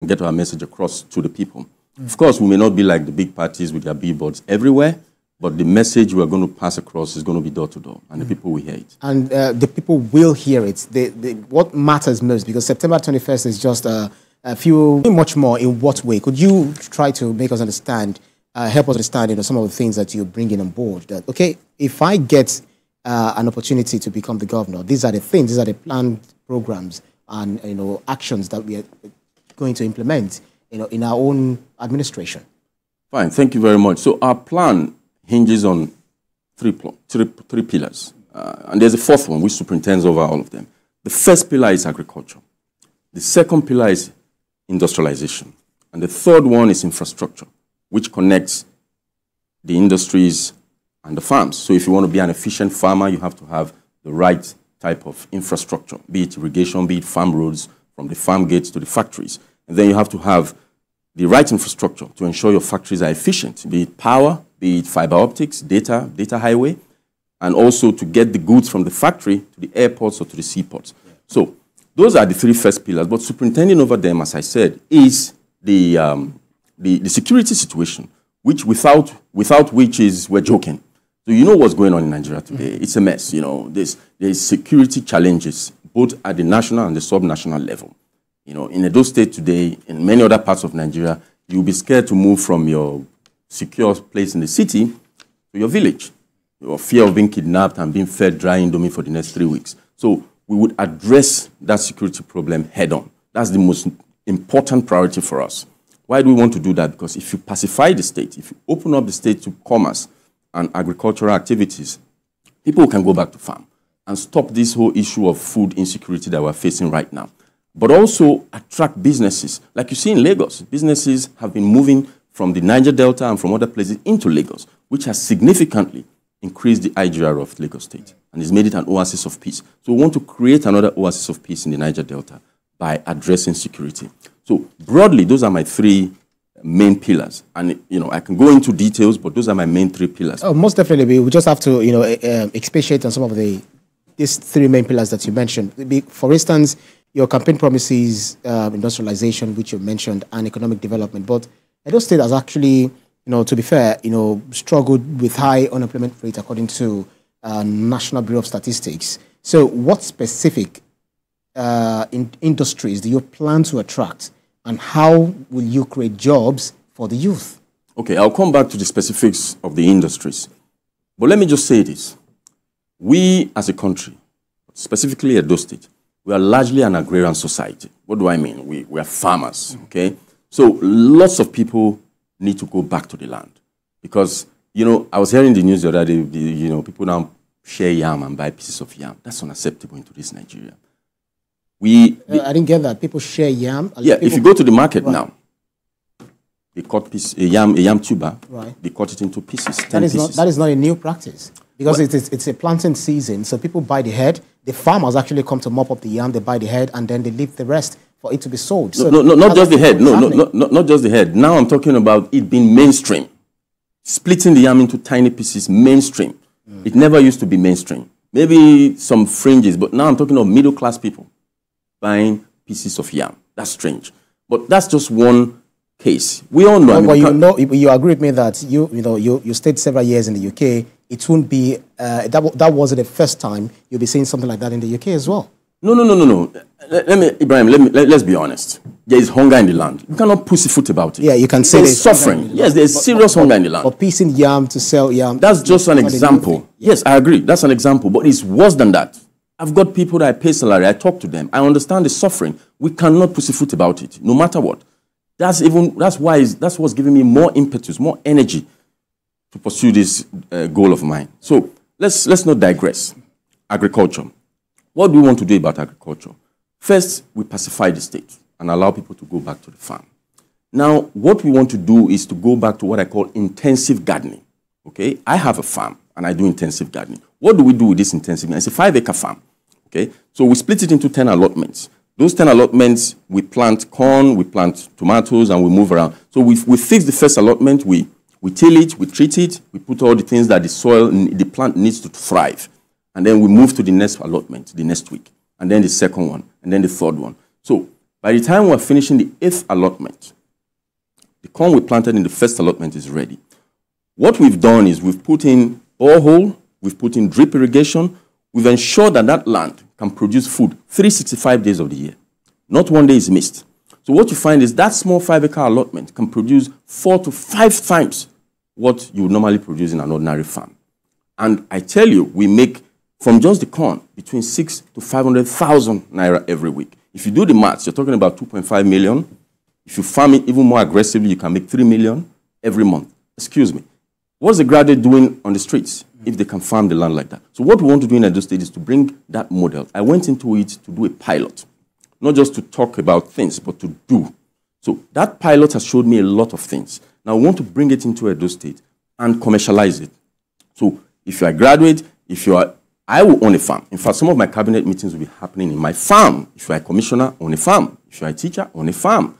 get our message across to the people. Of course, we may not be like the big parties with their billboards everywhere, but the message we are going to pass across is going to be door to door, and the people will hear it. And the people will hear it. What matters most, because September 21st is just a few, much more. In what way? Could you try to make us understand, help us understand, some of the things that you're bringing on board? That, okay, if I get an opportunity to become the governor, these are the things, these are the planned programs and, actions that we are going to implement, in our own administration. Fine, thank you very much. So our plan hinges on three pillars. And there's a fourth one, which superintends over all of them. The first pillar is agriculture. The second pillar is industrialization. And the third one is infrastructure, which connects the industries and the farms. So if you want to be an efficient farmer, you have to have the right type of infrastructure, be it irrigation, be it farm roads, from the farm gates to the factories. And then you have to have the right infrastructure to ensure your factories are efficient, be it power, be it fiber optics, data highway, and also to get the goods from the factory to the airports or to the seaports. Yeah. So those are the three first pillars, but superintending over them, as I said, is the security situation, which without which we're joking. So you know what's going on in Nigeria today. It's a mess. There's security challenges, both at the national and the sub-national level. In Edo State today, in many other parts of Nigeria, you'll be scared to move from your secure place in the city to your village. Your fear of being kidnapped and being fed dry indomie for the next 3 weeks. So we would address that security problem head on. That's the most important priority for us. Why do we want to do that? Because if you pacify the state, if you open up the state to commerce and agricultural activities, people can go back to farm and stop this whole issue of food insecurity that we're facing right now. But also attract businesses. Like you see in Lagos, businesses have been moving from the Niger Delta and from other places into Lagos, which has significantly increased the IGR of Lagos State and has made it an oasis of peace. So we want to create another oasis of peace in the Niger Delta by addressing security. So broadly, those are my three main pillars. And, I can go into details, but those are my main three pillars. Oh, most definitely. We just have to, expatiate on some of these three main pillars that you mentioned. For instance, your campaign promises industrialization, which you mentioned, and economic development. But Edo State has actually, to be fair, struggled with high unemployment rate according to National Bureau of Statistics. So what specific industries do you plan to attract, and how will you create jobs for the youth? Okay, I'll come back to the specifics of the industries. But let me just say this. We as a country, specifically Edo State, we are largely an agrarian society. What do I mean? We are farmers, okay? So lots of people need to go back to the land. Because, I was hearing the news the other day, people now share yam and buy pieces of yam. That's unacceptable into this Nigeria. I didn't get that. People share yam? Yeah, if you go to the market now, they cut a yam tuber, right. They cut it into pieces, 10 pieces. That is not a new practice. Because it's a planting season, so people buy the head. The farmers actually come to mop up the yam, they buy the head, and then they leave the rest for it to be sold. So no, not just the head. No, not just the head. Now I'm talking about it being mainstream. Splitting the yam into tiny pieces, mainstream. It never used to be mainstream. Maybe some fringes, but now I'm talking of middle-class people buying pieces of yam. That's strange. But that's just one case. We all know. You agree with me that you stayed several years in the UK. It won't be, that wasn't the first time you'll be seeing something like that in the UK as well. No. Let's be honest. There is hunger in the land. You cannot pussyfoot about it. Yeah, you can say there's suffering. Yes, there's serious hunger in the land. But piecing yam to sell yam. That's just an example. Yes, I agree. That's an example. But it's worse than that. I've got people that I pay salary. I talk to them. I understand the suffering. We cannot pussyfoot about it, no matter what. That's what's giving me more impetus, more energy to pursue this goal of mine. So let's not digress. Agriculture. What do we want to do about agriculture? First, we pacify the state and allow people to go back to the farm. Now, what we want to do is to go back to what I call intensive gardening. Okay, I have a farm and I do intensive gardening. What do we do with this intensive gardening? It's a 5-acre farm. Okay, so we split it into 10 allotments. Those 10 allotments, we plant corn, we plant tomatoes, and we move around. So we fix the first allotment, we till it, we treat it, we put all the things that the soil, the plant needs to thrive. And then we move to the next allotment, the next week. And then the second one, and then the third one. So By the time we're finishing the 8th allotment, the corn we planted in the first allotment is ready. What we've done is we've put in borehole, we've put in drip irrigation, we've ensured that that land can produce food 365 days of the year. Not one day is missed. So what you find is that small 5-acre allotment can produce 4 to 5 times what you would normally produce in an ordinary farm. And I tell you, we make from just the corn between 6 to 500,000 naira every week. If you do the maths, you're talking about 2.5 million. If you farm it even more aggressively, you can make 3 million every month. Excuse me. What's the graduate doing on the streets if they can farm the land like that? So what we want to do in Edo State is to bring that model. I went into it to do a pilot, not just to talk about things, but to do. So that pilot has showed me a lot of things. Now we want to bring it into Edo State and commercialize it. So if you're a graduate, I will own a farm. In fact, some of my cabinet meetings will be happening in my farm. If you're a commissioner, own a farm. If you're a teacher, own a farm.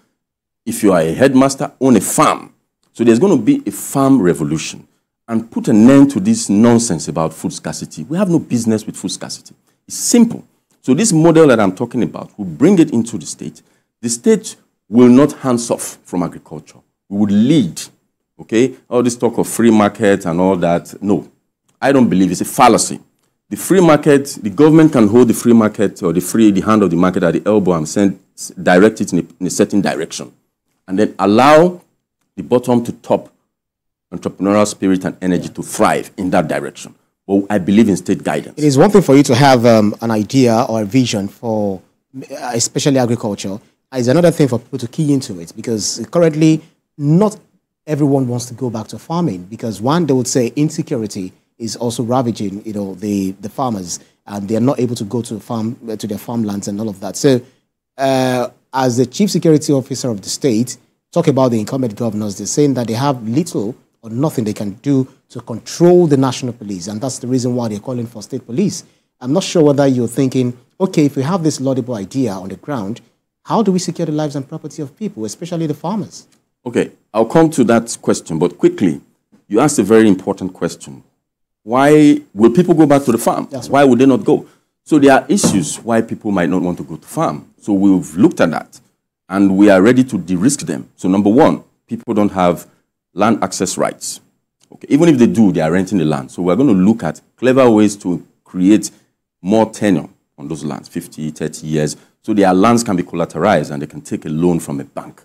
If you are a headmaster, own a farm. So there's going to be a farm revolution and put an end to this nonsense about food scarcity. We have no business with food scarcity. It's simple. So this model that I'm talking about, will bring it into the state. The state will not hands off from agriculture. We would lead, okay? All this talk of free market and all that, no. I don't believe it's a fallacy. The free market, the government can hold the free market or the hand of the market at the elbow and direct it in a certain direction. And then allow the bottom to top entrepreneurial spirit and energy to thrive in that direction. Well, I believe in state guidance. It is one thing for you to have an idea or a vision for especially agriculture. It's another thing for people to key into it, because currently not everyone wants to go back to farming, because one, they would say insecurity is also ravaging, the farmers, and they are not able to go to their farmlands and all of that. So, as the chief security officer of the state, talk about the incumbent governors, they're saying that they have little or nothing they can do to control the national police, and that's the reason why they're calling for state police. I'm not sure whether you're thinking, okay, if we have this laudable idea on the ground, how do we secure the lives and property of people, especially the farmers? Okay, I'll come to that question, but quickly, you asked a very important question. Why will people go back to the farm? Why would they not go? So there are issues why people might not want to go to farm. So we've looked at that, and we are ready to de-risk them. So number one, people don't have land access rights. Okay, even if they do, they are renting the land. So we're going to look at clever ways to create more tenure on those lands, 50, 30 years, so their lands can be collateralized and they can take a loan from a bank.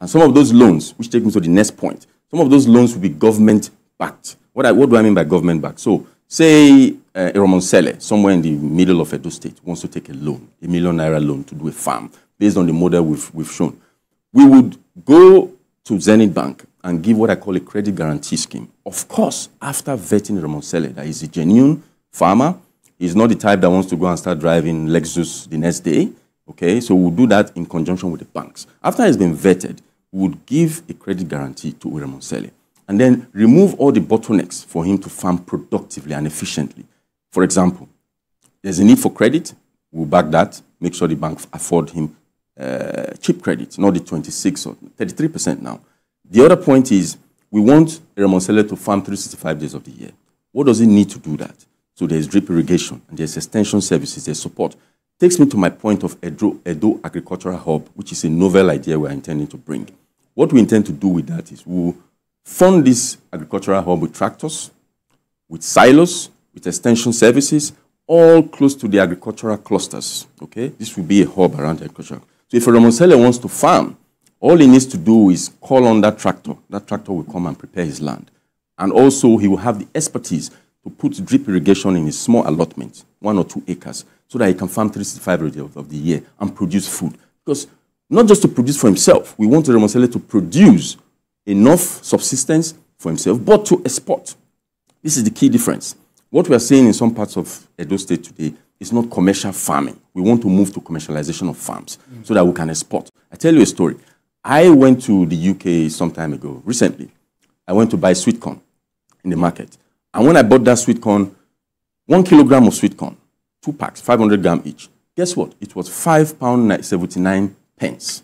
And some of those loans, which take me to the next point, some of those loans will be government-backed. What do I mean by government-backed? So say Iromonsele, somewhere in the middle of Edo State, wants to take a loan, a ₦1 million loan to do a farm, based on the model we've shown. We would go to Zenith Bank and give what I call a credit guarantee scheme. Of course, after vetting Iromonsele, that he's a genuine farmer, he's not the type that wants to go and start driving Lexus the next day. Okay, so we'll do that in conjunction with the banks. After it's been vetted, we would give a credit guarantee to Iromonsele and then remove all the bottlenecks for him to farm productively and efficiently. For example, there's a need for credit. We'll back that, make sure the bank afford him cheap credit, not the 26 or 33% now. The other point is we want Iromonsele to farm 365 days of the year. What does he need to do that? So there's drip irrigation, and there's extension services, there's support. Takes me to my point of Edo Agricultural Hub, which is a novel idea we're intending to bring. What we intend to do with that is we'll fund this agricultural hub with tractors, with silos, with extension services, all close to the agricultural clusters. Okay, this will be a hub around agriculture. So if a Iromonsele wants to farm, all he needs to do is call on that tractor. That tractor will come and prepare his land. And also he will have the expertise to put drip irrigation in his small allotment, 1 or 2 acres, so that he can farm 365 days of the year and produce food. Because not just to produce for himself, we want Iromonsele to produce enough subsistence for himself, but to export. This is the key difference. What we are seeing in some parts of Edo State today is not commercial farming. We want to move to commercialization of farms so that we can export. I tell you a story. I went to the UK some time ago, recently. I went to buy sweet corn in the market. And when I bought that sweet corn, 1 kilogram of sweet corn, 2 packs, 500 grams each. Guess what? It was £5.79.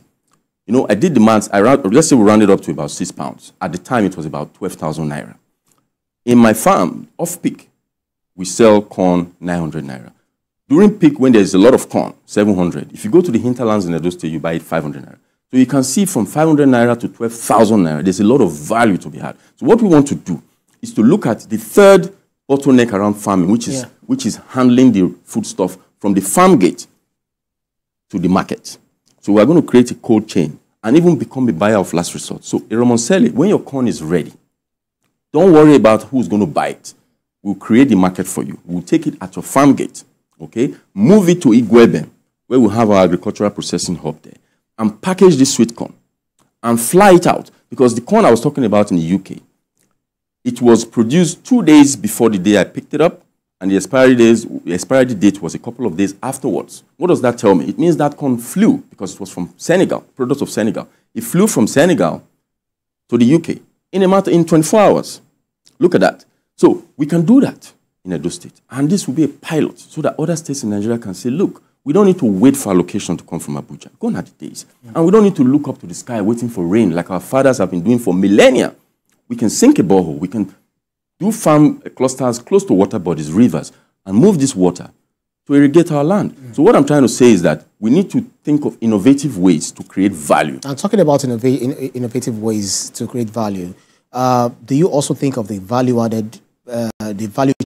You know, I did the maths. Let's say we rounded up to about £6. At the time, it was about 12,000 naira. In my farm, off peak, we sell corn 900 naira. During peak, when there's a lot of corn, 700. If you go to the hinterlands in Edo State, you buy it 500 naira. So you can see from 500 naira to 12,000 naira, there's a lot of value to be had. So what we want to do is to look at the third bottleneck around farming, which is handling the foodstuff from the farm gate to the market. So we're going to create a cold chain and even become a buyer of last resort. So Iromonsele, when your corn is ready, don't worry about who's going to buy it. We'll create the market for you. We'll take it at your farm gate, okay? Move it to Igwebe, where we'll have our agricultural processing hub there, and package this sweet corn and fly it out. Because the corn I was talking about in the UK, it was produced 2 days before the day I picked it up, and the expiry date was a couple of days afterwards. What does that tell me? It means that corn flew, because it was from Senegal, products of Senegal. It flew from Senegal to the UK in 24 hours. Look at that. So we can do that in Edo State. And this will be a pilot so that other states in Nigeria can say, look, we don't need to wait for allocation to come from Abuja. Gone are the days. And we don't need to look up to the sky waiting for rain like our fathers have been doing for millennia. We can sink a borehole. We can do farm clusters close to water bodies, rivers, and move this water to irrigate our land. So what I'm trying to say is that we need to think of innovative ways to create value. And talking about innovative ways to create value, do you also think of the value-added, the value